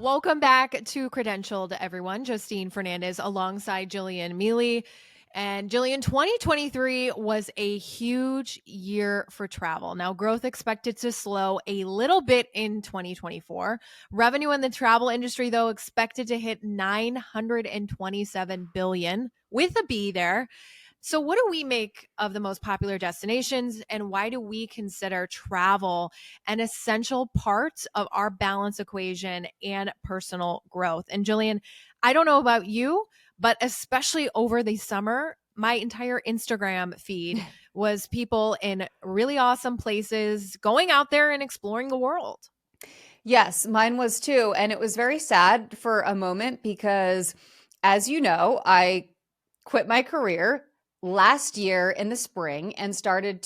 Welcome back to Credentialed, everyone. Justine Fernandez alongside Jillian Mealy. And Jillian, 2023 was a huge year for travel. Now, growth expected to slow a little bit in 2024. Revenue in the travel industry, though, expected to hit 927 billion with a B there. So, what do we make of the most popular destinations, and why do we consider travel an essential part of our balance equation and personal growth? And Jillian, I don't know about you, but especially over the summer, my entire Instagram feed was people in really awesome places going out there and exploring the world. Yes, mine was too. And it was very sad for a moment because, as you know, I quit my career last year in the spring and started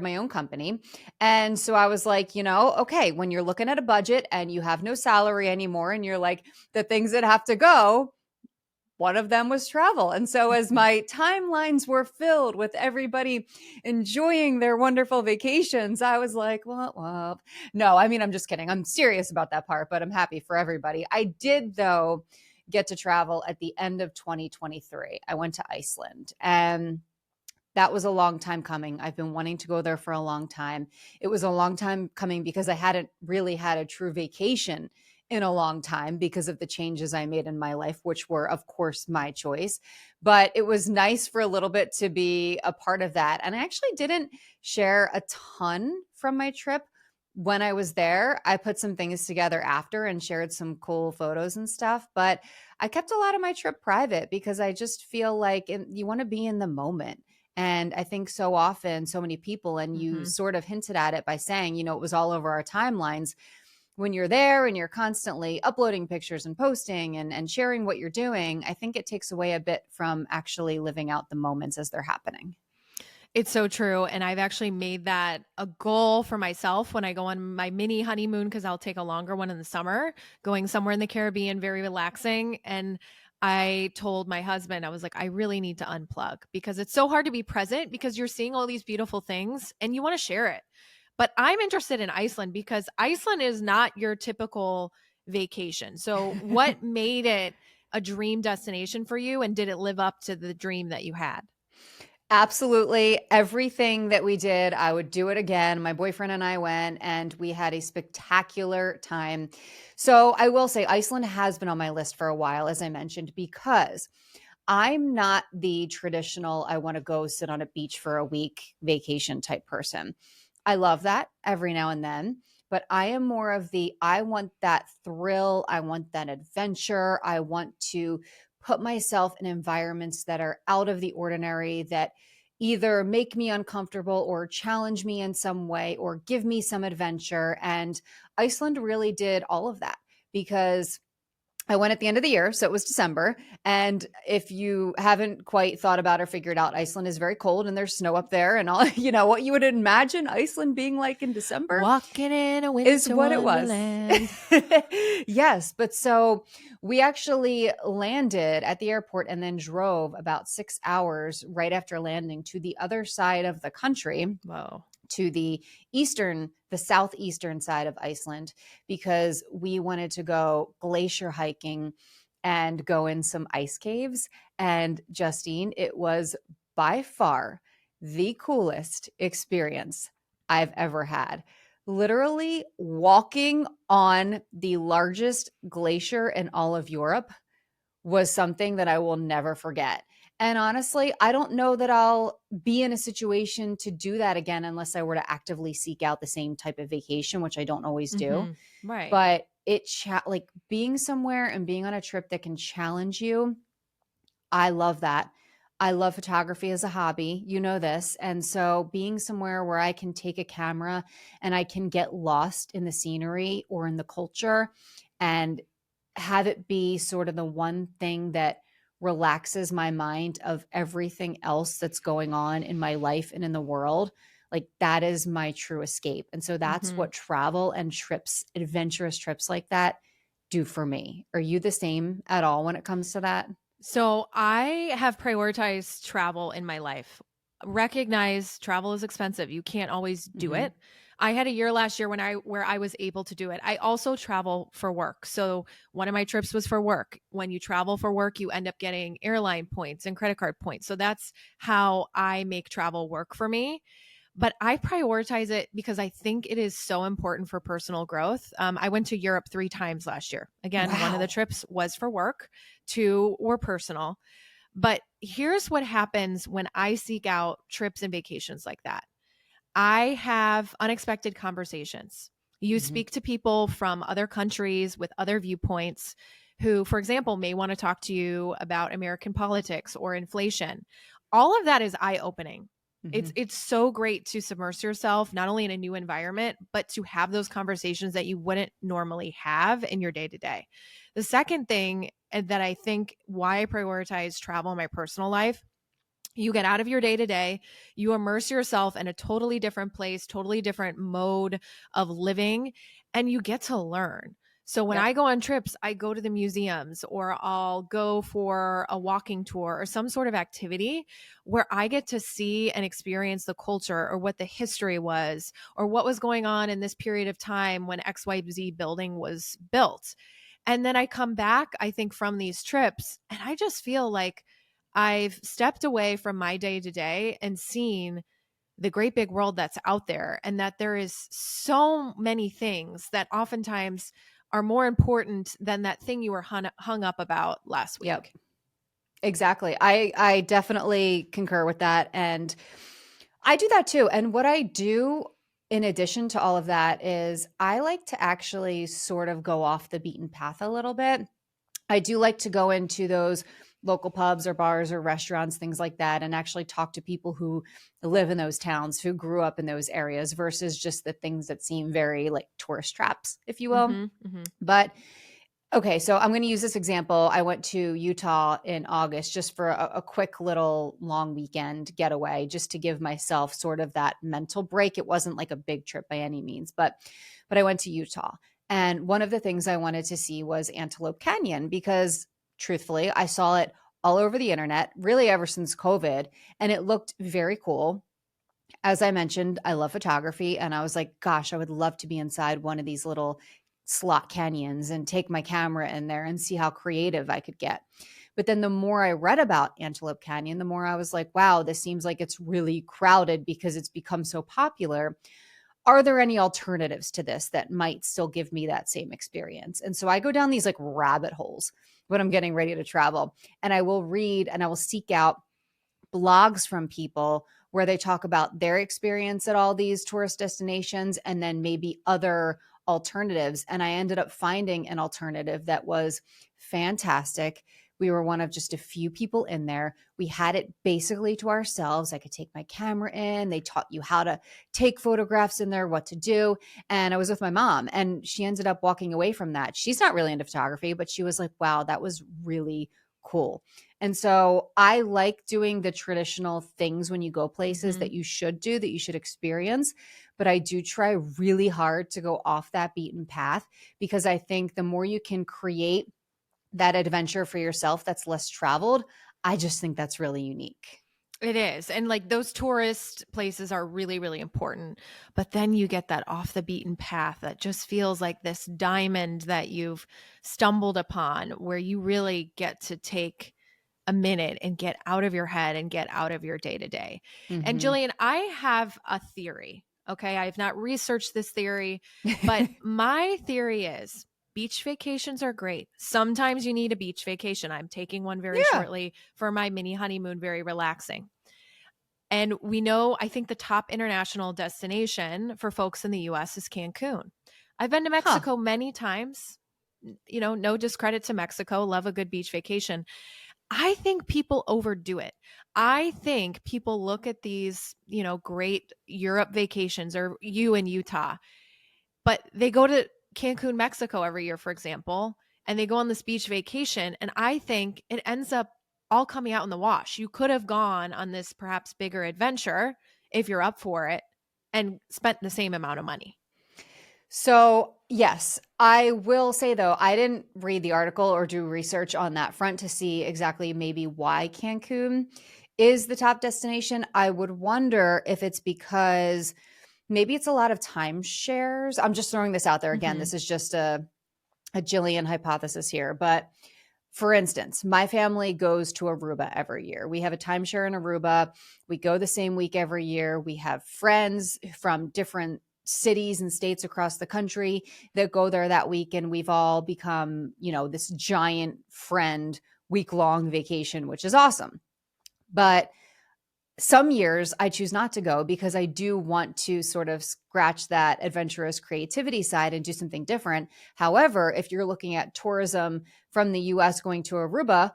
my own company. And so I was like, okay, when you're looking at a budget and you have no salary anymore and you're like the things that have to go, one of them was travel. And so, as my timelines were filled with everybody enjoying their wonderful vacations, I was like, well, no, I mean, I'm just kidding. I'm serious about that part, but I'm happy for everybody. I did, though, get to travel at the end of 2023. I went to Iceland, and that was a long time coming. I've been wanting to go there for a long time. It was a long time coming because I hadn't really had a true vacation in a long time because of the changes I made in my life, which were, of course, my choice. But it was nice for a little bit to be a part of that. And I actually didn't share a ton from my trip when I was there. I put some things together after and shared some cool photos and stuff. But I kept a lot of my trip private because I just feel like you want to be in the moment. And I think so often, so many people, and you Mhm. sort of hinted at it by saying, it was all over our timelines. When you're there and you're constantly uploading pictures and posting and sharing what you're doing, I think it takes away a bit from actually living out the moments as they're happening. It's so true. And I've actually made that a goal for myself when I go on my mini honeymoon, because I'll take a longer one in the summer, going somewhere in the Caribbean, very relaxing. And I told my husband, I was like, I really need to unplug because it's so hard to be present because you're seeing all these beautiful things and you want to share it. But I'm interested in Iceland because Iceland is not your typical vacation. So, what made it a dream destination for you? And did it live up to the dream that you had? Absolutely. Everything that we did, I would do it again. My boyfriend and I went and we had a spectacular time. So I will say Iceland has been on my list for a while, as I mentioned, because I'm not the traditional, I want to go sit on a beach for a week vacation type person. I love that every now and then, but I am more of I want that thrill. I want that adventure. I want to put myself in environments that are out of the ordinary, that either make me uncomfortable or challenge me in some way or give me some adventure. And Iceland really did all of that because I went at the end of the year, so it was December. And if you haven't quite thought about or figured out, Iceland is very cold and there's snow up there and all, what you would imagine Iceland being like in December Walking in a is winter what it was. wonderland. Yes, but so we actually landed at the airport and then drove about 6 hours right after landing to the other side of the country, Whoa. to the southeastern side of Iceland, because we wanted to go glacier hiking and go in some ice caves. And Justine, it was by far the coolest experience I've ever had. Literally walking on the largest glacier in all of Europe was something that I will never forget. And honestly, I don't know that I'll be in a situation to do that again unless I were to actively seek out the same type of vacation, which I don't always do. Mhm. Right. But like being somewhere and being on a trip that can challenge you, I love that. I love photography as a hobby, you know this. And so being somewhere where I can take a camera and I can get lost in the scenery or in the culture and have it be sort of the one thing that relaxes my mind of everything else that's going on in my life and in the world, like that is my true escape. And so that's Mhm. what travel and trips, adventurous trips like that, do for me. Are you the same at all when it comes to that? So I have prioritized travel in my life recognize travel is expensive. You can't always do Hmm. it. I had a year last year where I was able to do it. I also travel for work. So one of my trips was for work. When you travel for work, you end up getting airline points and credit card points. So that's how I make travel work for me. But I prioritize it because I think it is so important for personal growth. I went to Europe 3 times last year. Again, one of the Wow. trips was for work, two were personal. But here's what happens when I seek out trips and vacations like that. I have unexpected conversations. You Hmm. speak to people from other countries with other viewpoints who, for example, may want to talk to you about American politics or inflation. All of that is eye opening. Hmm. It's so great to submerge yourself not only in a new environment, but to have those conversations that you wouldn't normally have in your day to day. The second thing that I think why I prioritize travel in my personal life, you get out of your day to day, you immerse yourself in a totally different place, totally different mode of living, and you get to learn. So when Yep. I go on trips, I go to the museums or I'll go for a walking tour or some sort of activity where I get to see and experience the culture or what the history was or what was going on in this period of time when XYZ building was built. And then I come back, I think, from these trips, and I just feel like I've stepped away from my day to day and seen the great big world that's out there, and that there is so many things that oftentimes are more important than that thing you were hung up about last Yep. week. Exactly. I definitely concur with that. And I do that too. And what I do in addition to all of that is I like to actually sort of go off the beaten path a little bit. I do like to go into those local pubs or bars or restaurants, things like that, and actually talk to people who live in those towns, who grew up in those areas versus just the things that seem very like tourist traps, if you will. Mhm. Mhm. But okay, so I'm going to use this example. I went to Utah in August just for a quick little long weekend getaway, just to give myself sort of that mental break. It wasn't like a big trip by any means, but I went to Utah, and one of the things I wanted to see was Antelope Canyon because, truthfully, I saw it all over the internet, really ever since COVID, and it looked very cool. As I mentioned, I love photography, and I was like, gosh, I would love to be inside one of these little slot canyons and take my camera in there and see how creative I could get. But then the more I read about Antelope Canyon, the more I was like, wow, this seems like it's really crowded because it's become so popular. Are there any alternatives to this that might still give me that same experience? And so I go down these like rabbit holes when I'm getting ready to travel, and I will read and I will seek out blogs from people where they talk about their experience at all these tourist destinations and then maybe other alternatives. And I ended up finding an alternative that was fantastic. We were one of just a few people in there. We had it basically to ourselves. I could take my camera in. They taught you how to take photographs in there, what to do. And I was with my mom, and she ended up walking away from that. She's not really into photography, but she was like, wow, that was really cool. And so I like doing the traditional things when you go places that Mhm. you should do, that you should experience. But I do try really hard to go off that beaten path because I think the more you can create that adventure for yourself that's less traveled, I just think that's really unique. It is. And like those tourist places are really, really important. But then you get that off the beaten path that just feels like this diamond that you've stumbled upon, where you really get to take a minute and get out of your head and get out of your day to day. And Hmm. Jillian, I have a theory. Okay. I've not researched this theory, but my theory is beach vacations are great. Sometimes you need a beach vacation. I'm taking one very Yeah. shortly for my mini honeymoon, very relaxing. And we know, I think the top international destination for folks in the US is Cancun. I've been to Huh. Mexico many times. You know, no discredit to Mexico, love a good beach vacation. I think people overdo it. I think people look at these, great Europe vacations or you in Utah, but they go to Cancun, Mexico every year, for example, and they go on this beach vacation. And I think it ends up all coming out in the wash. You could have gone on this perhaps bigger adventure if you're up for it and spent the same amount of money. So, yes, I will say though, I didn't read the article or do research on that front to see exactly maybe why Cancun is the top destination. I would wonder if it's because maybe it's a lot of timeshares. I'm just throwing this out there again. Hmm. This is just a Jillian hypothesis here. But for instance, my family goes to Aruba every year. We have a timeshare in Aruba. We go the same week every year. We have friends from different cities and states across the country that go there that week. And we've all become, this giant friend week-long vacation, which is awesome. But some years I choose not to go because I do want to sort of scratch that adventurous creativity side and do something different. However, if you're looking at tourism from the US going to Aruba,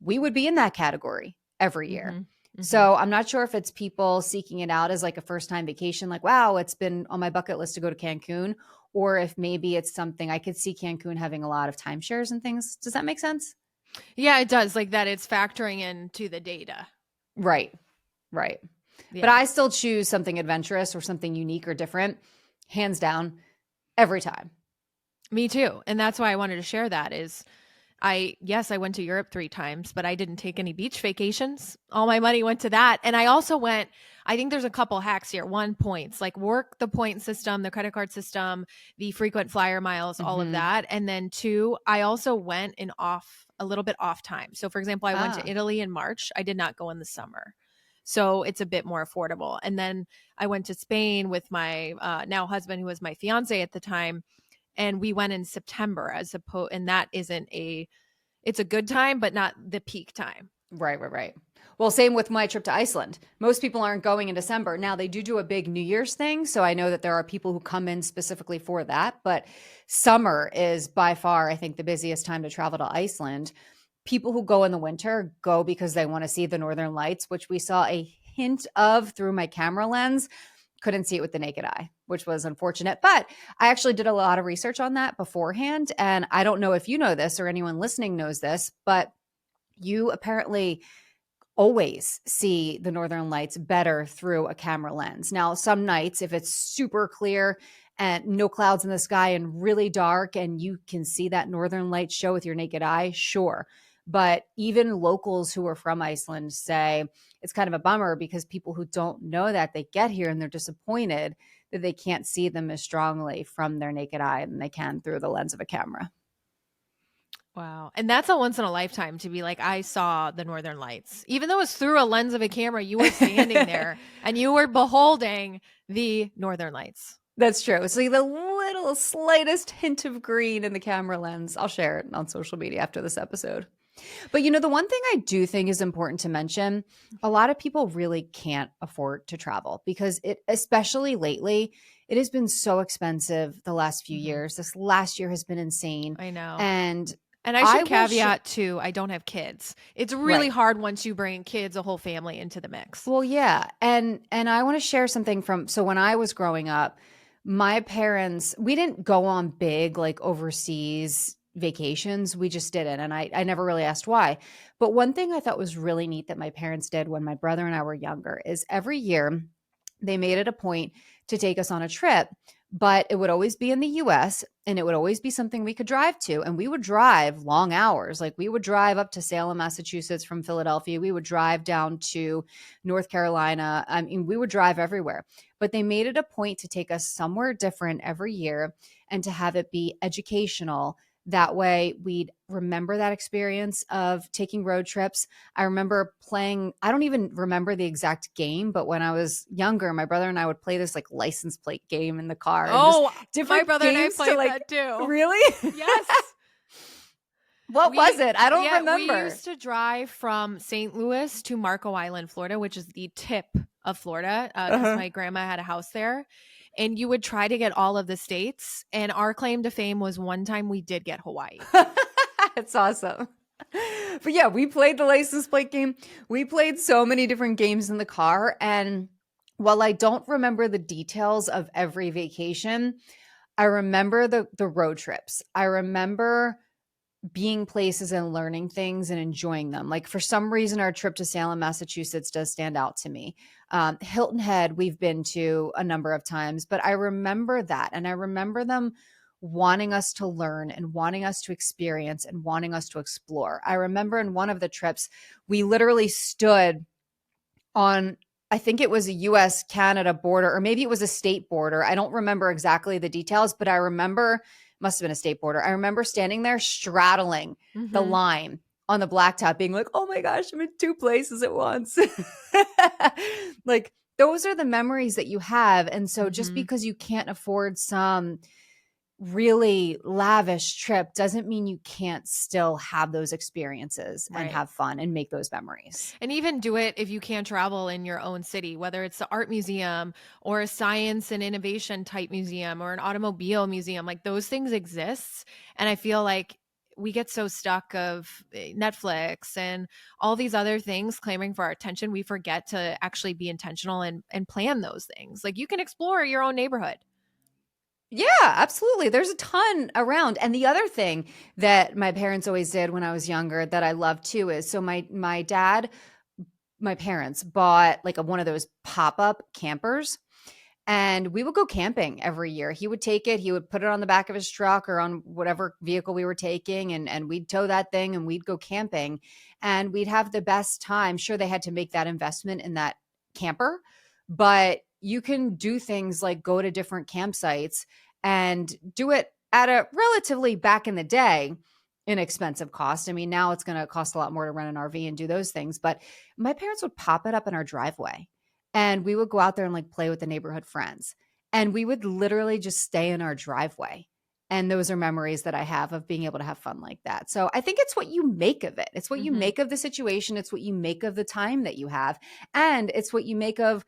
we would be in that category every year. Hmm. Hmm. So I'm not sure if it's people seeking it out as like a first time vacation, like, wow, it's been on my bucket list to go to Cancun, or if maybe it's something I could see Cancun having a lot of timeshares and things. Does that make sense? Yeah, it does. Like that, it's factoring into the data. Right. Right. But Yeah. I still choose something adventurous or something unique or different, hands down, every time. Me too. And that's why I wanted to share that is yes, I went to Europe 3 times, but I didn't take any beach vacations. All my money went to that. And I also went, I think there's a couple hacks here. One, points, like work the point system, the credit card system, the frequent flyer miles, all of Hmm. that. And then two, I also went in a little bit off time. So for example, I went to Ah, Italy in March. I did not go in the summer. So it's a bit more affordable. And then I went to Spain with my now husband, who was my fiance at the time, and we went in September as opposed, and that isn't a, it's a good time, but not the peak time. right, right, right. Well, same with my trip to Iceland. Most people aren't going in December. Now, they do a big New Year's thing. So I know that there are people who come in specifically for that. But summer is by far, I think, the busiest time to travel to Iceland. People who go in the winter go because they want to see the northern lights, which we saw a hint of through my camera lens. Couldn't see it with the naked eye, which was unfortunate. But I actually did a lot of research on that beforehand. And I don't know if you know this or anyone listening knows this, but you apparently always see the northern lights better through a camera lens. Now, some nights, if it's super clear and no clouds in the sky and really dark, and you can see that northern light show with your naked eye, sure. But even locals who are from Iceland say it's kind of a bummer because people who don't know that, they get here and they're disappointed that they can't see them as strongly from their naked eye than they can through the lens of a camera. Wow. And that's a once in a lifetime to be like, I saw the Northern Lights. Even though it's through a lens of a camera, you were standing there and you were beholding the Northern Lights. That's true. So the little slightest hint of green in the camera lens, I'll share it on social media after this episode. But the one thing I do think is important to mention, a lot of people really can't afford to travel because especially lately, it has been so expensive the last few Hmm. years. This last year has been insane. I know. And And I I should will share, caveat too, I don't have kids. It's really right. hard once you bring kids, a whole family into the mix. Well, yeah. And I want to share something from so when I was growing up, my parents, we didn't go on big like overseas vacations. We just didn't. And I never really asked why. But one thing I thought was really neat that my parents did when my brother and I were younger is every year they made it a point to take us on a trip, but it would always be in the US and it would always be something we could drive to. And we would drive long hours. Like we would drive up to Salem, Massachusetts from Philadelphia. We would drive down to North Carolina. I mean, we would drive everywhere. But they made it a point to take us somewhere different every year and to have it be educational. That way, we'd remember that experience of taking road trips. I remember playing, I don't even remember the exact game, but when I was younger, my brother and I would play this like license plate game in the car and just Oh, my different brother and I games to played like, that too. really? Yes. What was it? I don't We remember. used to drive from St. Louis to Marco Island, Florida, which is the tip of Florida, because Uh-huh. my grandma had a house there. And you would try to get all of the states. And our claim to fame was one time we did get Hawaii. It's awesome. But yeah, we played the license plate game. We played so many different games in the car. And while I don't remember the details of every vacation, I remember the road trips. I remember being places and learning things and enjoying them. Like for some reason, our trip to Salem, Massachusetts does stand out to me. Hilton Head, we've been to a number of times, but I remember that. And I remember them wanting us to learn and wanting us to experience and wanting us to explore. I remember in one of the trips, we literally stood on, I think it was a US Canada border, or maybe it was a state border. I don't remember exactly the details, but I remember, must have been a state border. I remember standing there straddling the Hmm. line on the blacktop, being like, oh my gosh, I'm in two places at once. Like, those are the memories that you have. And so just Hmm. because you can't afford some really lavish trip doesn't mean you can't still have those experiences and Right. have fun and make those memories. And even do it if you can't travel in your own city, whether it's the art museum or a science and innovation type museum or an automobile museum. Like those things exist. And I feel like we get so stuck of Netflix and all these other things clamoring for our attention, we forget to actually be intentional and plan those things. Like you can explore your own neighborhood. Yeah, absolutely. There's a ton around. And the other thing that my parents always did when I was younger that I love too is, so my dad, my parents bought like one of those pop-up campers, and we would go camping every year. He would take it, he would put it on the back of his truck or on whatever vehicle we were taking, and we'd tow that thing and we'd go camping and we'd have the best time. Sure, they had to make that investment in that camper, but you can do things like go to different campsites and do it at a relatively, back in the day, inexpensive cost. I mean, now it's going to cost a lot more to rent an RV and do those things, but my parents would pop it up in our driveway and we would go out there and like play with the neighborhood friends. And we would literally just stay in our driveway. And those are memories that I have of being able to have fun like that. So I think it's what you make of it. It's what you Hmm. make of the situation. It's what you make of the time that you have. And it's what you make of,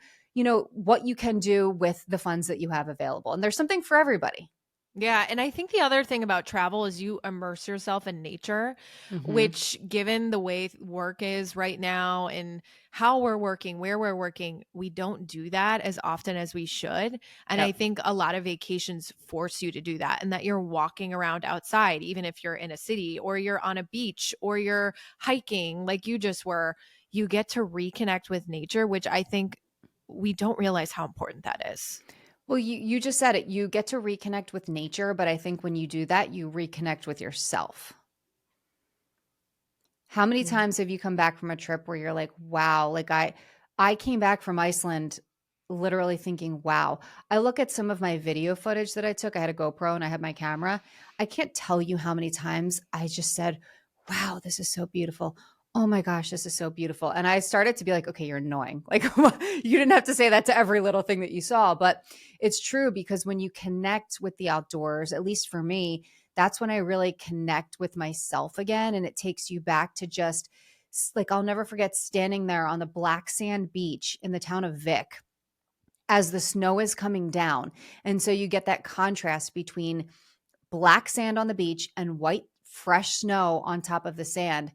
what you can do with the funds that you have available. And there's something for everybody. Yeah, and I think the other thing about travel is you immerse yourself in nature, Hmm. which given the way work is right now and how we're working, where we're working, we don't do that as often as we should. And I Yep. think a lot of vacations force you to do that and that you're walking around outside, even if you're in a city or you're on a beach or you're hiking like you just were, you get to reconnect with nature, which I think we don't realize how important that is. Well, you just said it. You get to reconnect with nature, but I think when you do that, you reconnect with yourself. How many Yeah. times have you come back from a trip where you're like, wow, like I came back from Iceland literally thinking, wow. I look at some of my video footage that I took. I had a GoPro and I had my camera. I can't tell you how many times I just said, wow, this is so beautiful. Oh my gosh, this is so beautiful. And I started to be like, okay, you're annoying. Like you didn't have to say that to every little thing that you saw, but it's true because when you connect with the outdoors, at least for me, that's when I really connect with myself again. And it takes you back to just like, I'll never forget standing there on the black sand beach in the town of Vic as the snow is coming down. And so you get that contrast between black sand on the beach and white, fresh snow on top of the sand.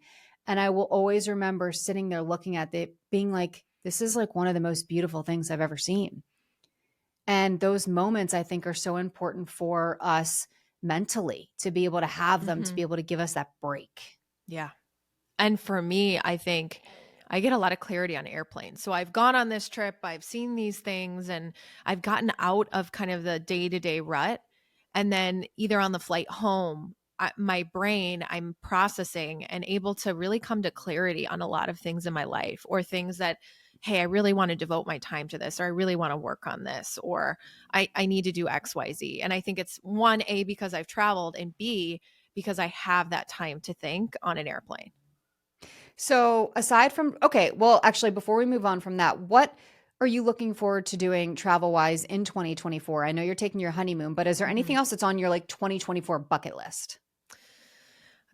And I will always remember sitting there looking at it, being like, this is like one of the most beautiful things I've ever seen. And those moments, I think, are so important for us mentally to be able to have them, to be Hmm. able to give us that break. Yeah. And for me, I think I get a lot of clarity on airplanes. So I've gone on this trip, I've seen these things, and I've gotten out of kind of the day to day rut. And then either on the flight home, my brain, I'm processing and able to really come to clarity on a lot of things in my life or things that, hey, I really want to devote my time to this, or I really want to work on this, or I need to do XYZ. And I think it's one, A, because I've traveled, and B, because I have that time to think on an airplane. So, aside from, okay, well, actually, before we move on from that, what are you looking forward to doing travel wise in 2024? I know you're taking your honeymoon, but is there anything Mhm. else that's on your like 2024 bucket list?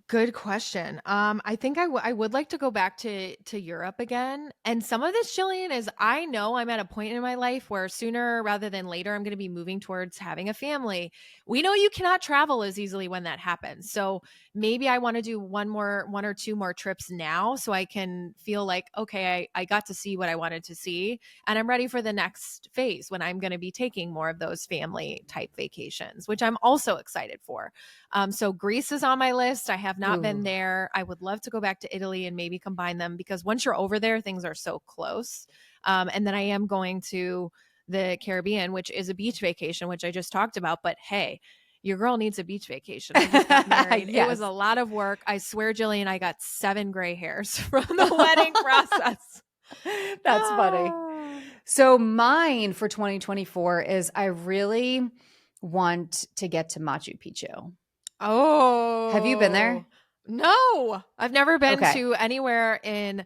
Good question. I think I would like to go back to Europe again. And some of this, Jillian, is I know I'm at a point in my life where sooner rather than later I'm going to be moving towards having a family. We know you cannot travel as easily when that happens. So maybe I want to do one or two more trips now so I can feel like, okay, I got to see what I wanted to see. And I'm ready for the next phase when I'm going to be taking more of those family type vacations, which I'm also excited for. So Greece is on my list. I have not been Ooh. there. I would love to go back to Italy and maybe combine them because once you're over there, things are so close. And then I am going to the Caribbean, which is a beach vacation, which I just talked about. But hey, your girl needs a beach vacation. I just got married. It was a Yes. lot of work. I swear, Jillian, I got 7 gray hairs from the wedding process. That's funny. Ah. So mine for 2024 is I really want to get to Machu Picchu. Have you been Oh, there? no. I've never been Okay. to anywhere in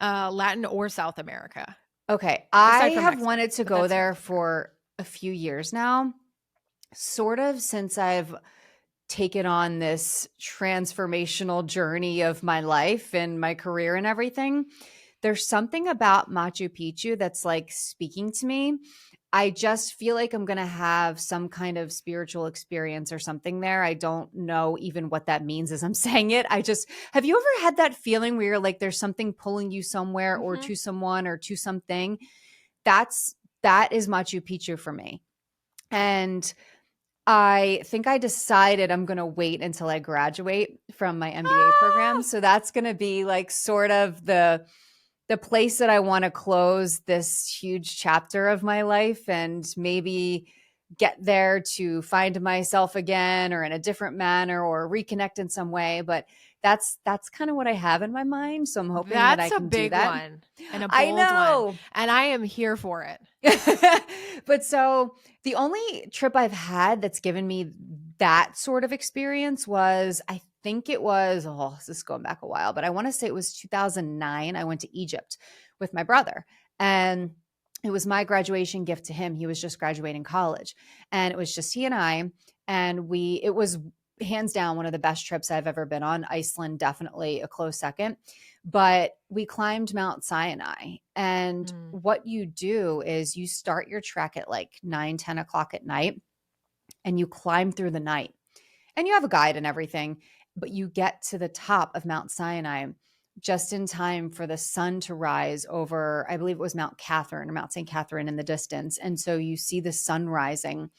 Latin or South America, Okay. I aside from have Mexico, wanted to but go that's North there America. for a few years now, sort of since I've taken on this transformational journey of my life and my career and everything. There's something about Machu Picchu that's like speaking to me. I just feel like I'm going to have some kind of spiritual experience or something there. I don't know even what that means as I'm saying it. Have you ever had that feeling where you're like, there's something pulling you somewhere or Hmm. to someone or to something? That is Machu Picchu for me. And I think I decided I'm going to wait until I graduate from my MBA program. Ah, So that's going to be like sort of the place that I want to close this huge chapter of my life and maybe get there to find myself again or in a different manner or reconnect in some way, but that's kind of what I have in my mind, so I'm hoping that I that's a can do big that. one and a I bold one, know. and I am here for it. But so the only trip I've had that's given me that sort of experience was, I think it was, oh, this is going back a while, but I want to say it was 2009. I went to Egypt with my brother, and it was my graduation gift to him. He was just graduating college, and it was just he and I, and it was hands down one of the best trips I've ever been on. Iceland, definitely a close second. But we climbed Mount Sinai. And Mm. what you do is you start your trek at like 9, 10 o'clock at night and you climb through the night. And you have a guide and everything, but you get to the top of Mount Sinai just in time for the sun to rise over, I believe it was Mount Catherine or Mount St. Catherine in the distance. And so you see the sun rising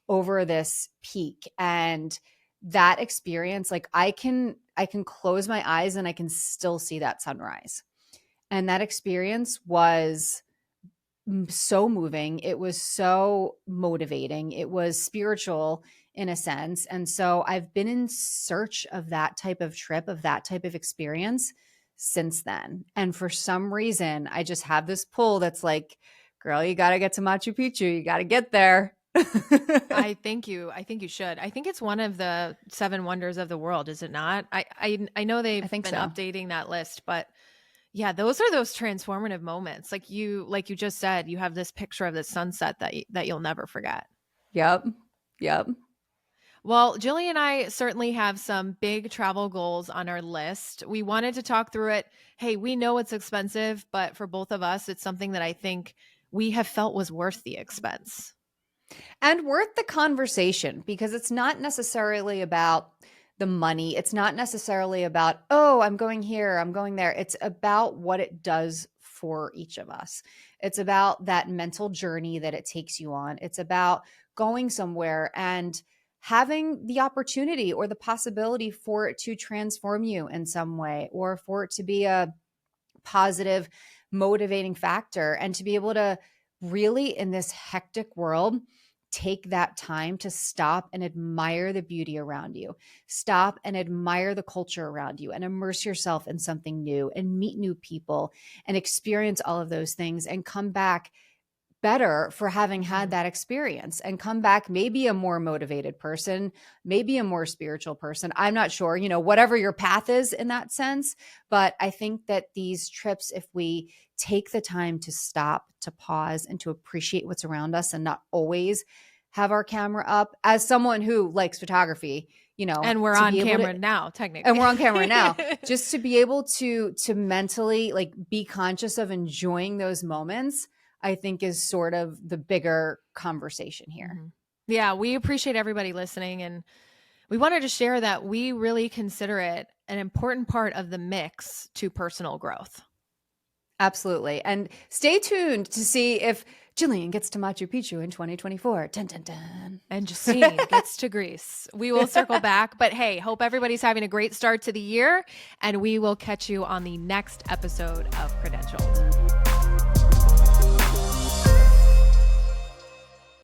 over this peak, and that experience, like I can close my eyes and I can still see that sunrise. And that experience was so moving. It was so motivating. It was spiritual in a sense. And so I've been in search of that type of trip, of that type of experience since then. And for some reason, I just have this pull that's like, girl, you got to get to Machu Picchu. You got to get there. I think you should. I think it's one of the seven wonders of the world, is it not? I know I they've think been so. updating that list, but yeah, those are those transformative moments. Like you just said, you have this picture of the sunset that you'll never forget. Yep. Yep. Well, Jillian and I certainly have some big travel goals on our list. We wanted to talk through it. Hey, we know it's expensive, but for both of us, it's something that I think we have felt was worth the expense. And worth the conversation, because it's not necessarily about the money. It's not necessarily about, oh, I'm going here, I'm going there. It's about what it does for each of us. It's about that mental journey that it takes you on. It's about going somewhere and having the opportunity or the possibility for it to transform you in some way, or for it to be a positive, motivating factor, and to be able to really, in this hectic world, take that time to stop and admire the beauty around you, stop and admire the culture around you, and immerse yourself in something new and meet new people and experience all of those things and come back better for having had Mhm. that experience, and come back maybe a more motivated person, maybe a more spiritual person. I'm not sure, whatever your path is in that sense. But I think that these trips, if we take the time to stop, to pause, and to appreciate what's around us and not always have our camera up, as someone who likes photography, And we're to on be able to, camera now, and technically. we're on camera now, just to be able to mentally like be conscious of enjoying those moments, I think is sort of the bigger conversation here. Mhm. Yeah, we appreciate everybody listening. And we wanted to share that we really consider it an important part of the mix to personal growth. Absolutely. And stay tuned to see if Jillian gets to Machu Picchu in 2024. Dun, dun, dun. And Justine gets to Greece. We will circle back. But hey, hope everybody's having a great start to the year. And we will catch you on the next episode of Credentialed.